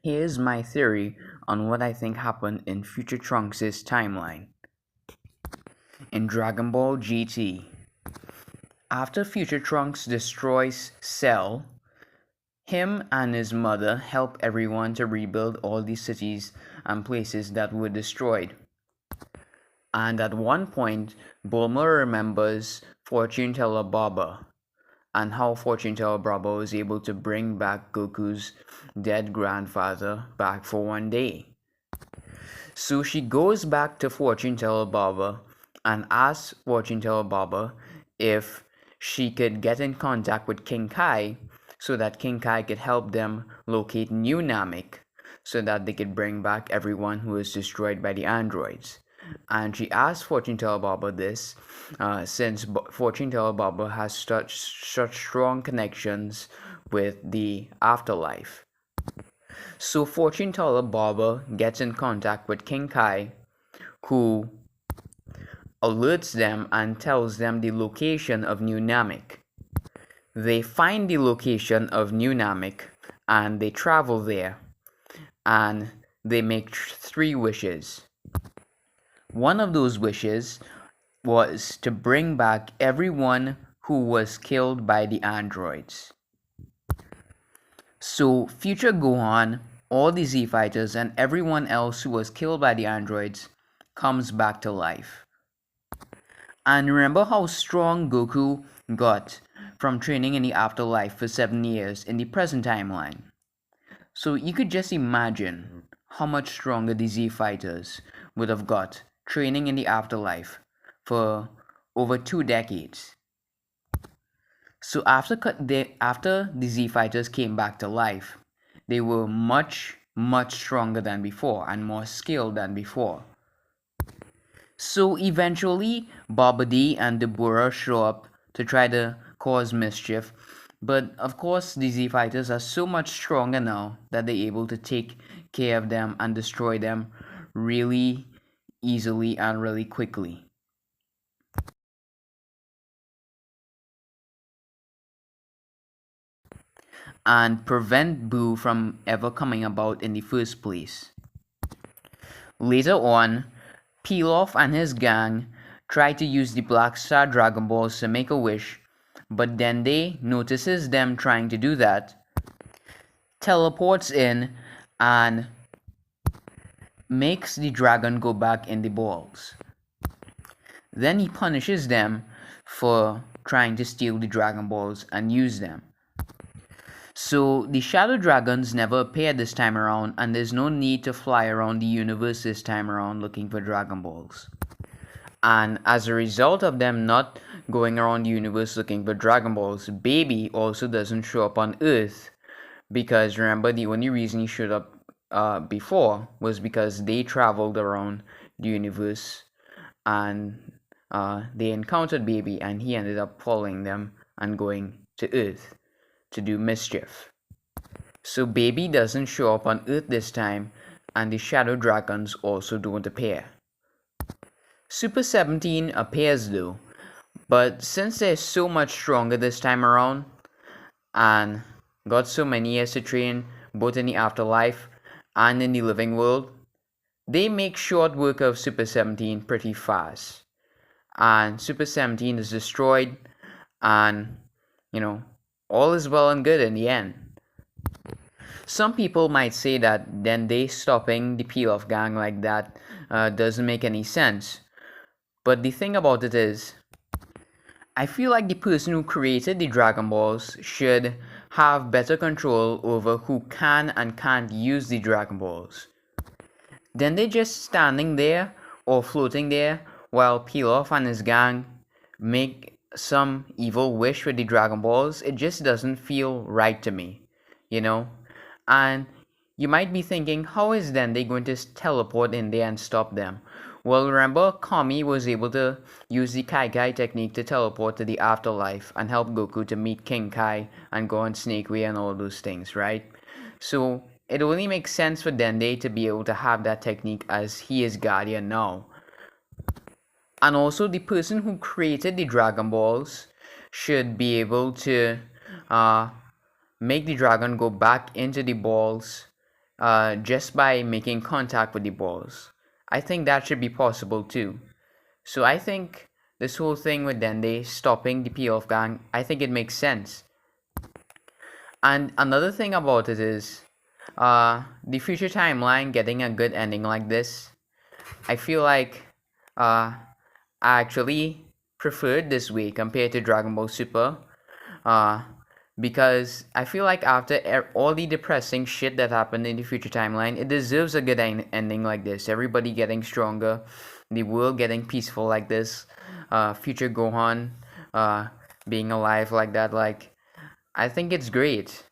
Here's my theory on what I think happened in Future Trunks' timeline. In Dragon Ball GT, after Future Trunks destroys Cell, him and his mother help everyone to rebuild all these cities and places that were destroyed. And at one point, Bulma remembers Fortune Teller Baba and how Fortune Teller Baba was able to bring back Goku's dead grandfather back for one day. So she goes back to Fortune Teller Baba and asks Fortune Teller Baba if she could get in contact with King Kai so that King Kai could help them locate New Namek so that they could bring back everyone who was destroyed by the androids. And she asked Fortune Teller Baba this since Fortune Teller Baba has such strong connections with the afterlife. So Fortune Teller Baba gets in contact with King Kai, who alerts them and tells them the location of New Namek. They find the location of New Namek and they travel there and they make 3 wishes. One of those wishes was to bring back everyone who was killed by the androids. So future Gohan, all the Z fighters, and everyone else who was killed by the androids comes back to life. And remember how strong Goku got from training in the afterlife for 7 years in the present timeline. So you could just imagine how much stronger the Z fighters would have got training in the afterlife for over 2 decades. So after the Z fighters came back to life, they were much stronger than before and more skilled than before. So eventually, Babidi and Dabura show up to try to cause mischief, but of course the Z fighters are so much stronger now that they're able to take care of them and destroy them really easily and really quickly. And prevent Boo from ever coming about in the first place. Later on, Pilaf and his gang try to use the Black Star Dragon Balls to make a wish, but Dende notices them trying to do that, teleports in, and makes the dragon go back in the balls. Then he punishes them for trying to steal the Dragon Balls and use them. So the Shadow Dragons never appear this time around, and there's no need to fly around the universe this time around looking for Dragon Balls. And as a result of them not going around the universe looking for Dragon Balls, Baby also doesn't show up on Earth. Because remember, the only reason he showed up before was because they traveled around the universe and they encountered Baby, and he ended up following them and going to Earth to do mischief. So Baby doesn't show up on Earth this time, and the Shadow Dragons also don't appear. Super 17 appears though, but since they're so much stronger this time around and got so many years to train both in the afterlife and in the living world, they make short work of Super 17 pretty fast. And Super 17 is destroyed, and all is well and good in the end. Some people might say that Dende stopping the Pilaf gang like that doesn't make any sense. But the thing about it is, I feel like the person who created the Dragon Balls should have better control over who can and can't use the Dragon Balls. Dende just standing there or floating there while Pilaf and his gang make some evil wish with the Dragon Balls, it just doesn't feel right to me, And you might be thinking, how is Dende going to teleport in there and stop them? Well, remember, Kami was able to use the Kai Kai technique to teleport to the afterlife and help Goku to meet King Kai and go on Snake Way and all those things, right? So it only makes sense for Dende to be able to have that technique as he is Guardian now. And also, the person who created the Dragon Balls should be able to make the dragon go back into the balls just by making contact with the balls. I think that should be possible too. So I think this whole thing with Dende stopping the P-Off gang, I think it makes sense. And another thing about it is, the future timeline getting a good ending like this. I feel like I actually preferred this way compared to Dragon Ball Super. Uh, because I feel like after all the depressing shit that happened in the future timeline, it deserves a good ending like this. Everybody getting stronger, the world getting peaceful like this, future Gohan being alive like that. Like, I think it's great.